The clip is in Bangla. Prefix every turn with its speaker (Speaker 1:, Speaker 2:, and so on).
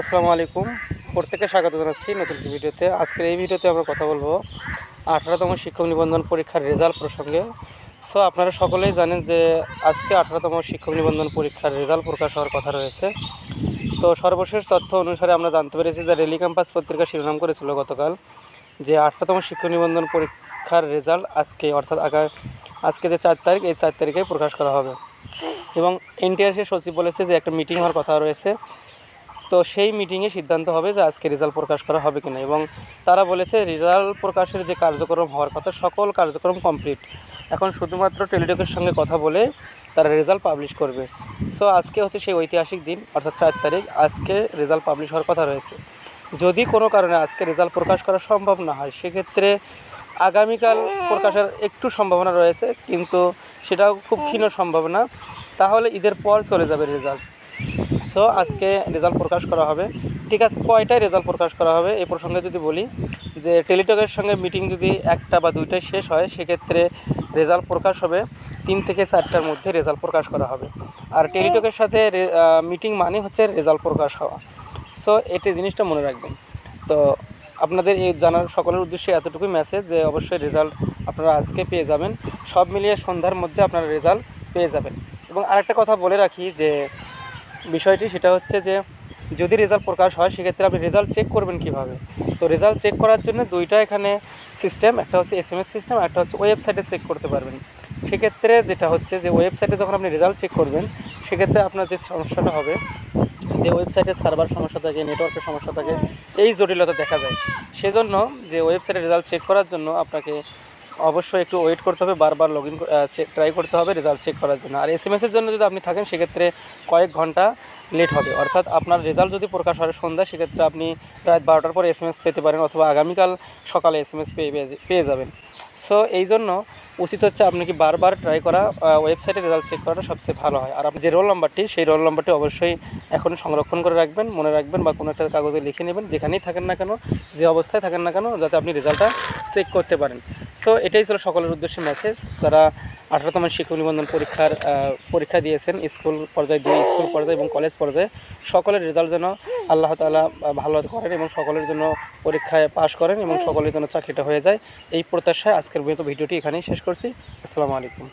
Speaker 1: আসসালামু আলাইকুম। প্রত্যেককে স্বাগত জানাচ্ছি নতুন একটি ভিডিওতে। আজকের এই ভিডিওতে আমরা কথা বলবো 18তম শিক্ষক নিবন্ধন পরীক্ষার রেজাল্ট প্রসঙ্গে। সো আপনারা সকলেই জানেন যে আজকে 18তম শিক্ষক নিবন্ধন পরীক্ষার রেজাল্ট প্রকাশ হওয়ার কথা রয়েছে। তো সর্বশেষ তথ্য অনুসারে আমরা জানতে পেরেছি যে ডেইলি ক্যাম্পাস পত্রিকা শিরোনাম করেছিল গতকাল যে 18তম শিক্ষক নিবন্ধন পরীক্ষার রেজাল্ট আজকে অর্থাৎ আজকে যে 4 তারিখ, এই 4 তারিখে প্রকাশ করা হবে। এবং এনটিআরসি সচিব বলেছে যে একটা মিটিং হওয়ার কথা রয়েছে। তো সেই মিটিংয়ে সিদ্ধান্ত হবে যে আজকে রেজাল্ট প্রকাশ করা হবে কিনা। এবং তারা বলেছে রেজাল্ট প্রকাশের যে কার্যক্রম হওয়ার কথা সকল কার্যক্রম কমপ্লিট, এখন শুধুমাত্র টেলিটকের সঙ্গে কথা বলে তারা রেজাল্ট পাবলিশ করবে। সো আজকে হচ্ছে সেই ঐতিহাসিক দিন অর্থাৎ 4 তারিখ, আজকে রেজাল্ট পাবলিশ হওয়ার কথা রয়েছে। যদি কোনো কারণে আজকে রেজাল্ট প্রকাশ করা সম্ভব না হয় সেক্ষেত্রে আগামীকাল প্রকাশের একটু সম্ভাবনা রয়েছে, কিন্তু সেটাও খুব ক্ষীণ সম্ভাবনা। তাহলে ঈদের পর চলে যাবে রেজাল্ট। সো আজকে রেজাল্ট প্রকাশ করা হবে। ঠিক আছে, কয়টায় রেজাল্ট প্রকাশ করা হবে এই প্রসঙ্গে যদি বলি যে টেলিটকের সঙ্গে মিটিং যদি 1টা বা 2টায় শেষ হয় সেক্ষেত্রে রেজাল্ট প্রকাশ হবে 3 থেকে 4টার মধ্যে রেজাল্ট প্রকাশ করা হবে। আর টেলিটকের সাথে মিটিং মানে হচ্ছে রেজাল্ট প্রকাশ হওয়া। সো এটি জিনিসটা মনে রাখবেন। তো আপনাদের এই জানার সকলের উদ্দেশ্যে এতটুকুই মেসেজ যে অবশ্যই রেজাল্ট আপনারা আজকে পেয়ে যাবেন। সব মিলিয়ে সন্ধ্যার মধ্যে আপনারা রেজাল্ট পেয়ে যাবেন। এবং আরেকটা কথা বলে রাখি যে বিষয়টি সেটা হচ্ছে যে যদি রেজাল্ট প্রকাশ হয় সেক্ষেত্রে আপনি রেজাল্ট চেক করবেন কিভাবে। তো রেজাল্ট চেক করার জন্য দুইটা এখানে সিস্টেম, একটা হচ্ছে SMS সিস্টেম, একটা হচ্ছে ওয়েবসাইটে চেক করতে পারবেন। সেক্ষেত্রে যেটা হচ্ছে যে ওয়েবসাইটে যখন আপনি রেজাল্ট চেক করবেন সেক্ষেত্রে আপনার যে সমস্যাটা হবে যে ওয়েবসাইটে সার্ভার সমস্যা থাকে, নেটওয়ার্কের সমস্যা থাকে, এই জটিলতা দেখা যায়। সেজন্য যে ওয়েবসাইটে রেজাল্ট চেক করার জন্য আপনাকে অবশ্যই একটু ওয়েট করতে হবে, বারবার ট্রাই করতে হবে রেজাল্ট চেক করার জন্য। আর SMS-এর জন্য যদি আপনি থাকেন সেক্ষেত্রে কয়েক ঘন্টা লেট হবে, অর্থাৎ আপনার রেজাল্ট যদি প্রকাশ হয় সন্ধ্যা সেক্ষেত্রে আপনি রাত 12টার পরে SMS পেতে পারেন অথবা আগামীকাল সকালে SMS পেয়ে যাবেন। সো এই জন্য উচিত হচ্ছে আপনাকে বারবার ট্রাই করা, ওয়েবসাইটে রেজাল্ট চেক করাটা সবচেয়ে ভালো হয়। আর আপনি যে রোল নাম্বারটি সেই রোল নাম্বারটি অবশ্যই এখন সংরক্ষণ করে রাখবেন, মনে রাখবেন বা কোনো একটা কাগজে লিখে নেবেন, যেখানেই থাকেন না কেন, যে অবস্থায় থাকেন না কেন, যাতে আপনি রেজাল্টটা চেক করতে পারেন। সো এটাই ছিল সকলের উদ্দেশ্যে মেসেজ যারা 18তম শিক্ষক নিবন্ধন পরীক্ষা দিয়েছেন স্কুল পর্যায়ে, 2 স্কুল পর্যায়ে এবং কলেজ পর্যায়ে। সকলের রেজাল্ট যেন আল্লাহ তাআলা ভালো করেন এবং সকলের জন্য পরীক্ষায় পাশ করেন এবং সকলের জন্য চাকরিটা হয়ে যায়, এই প্রত্যাশায় আজকের ভিডিওটি এখানেই শেষ করছি। আসসালামু আলাইকুম।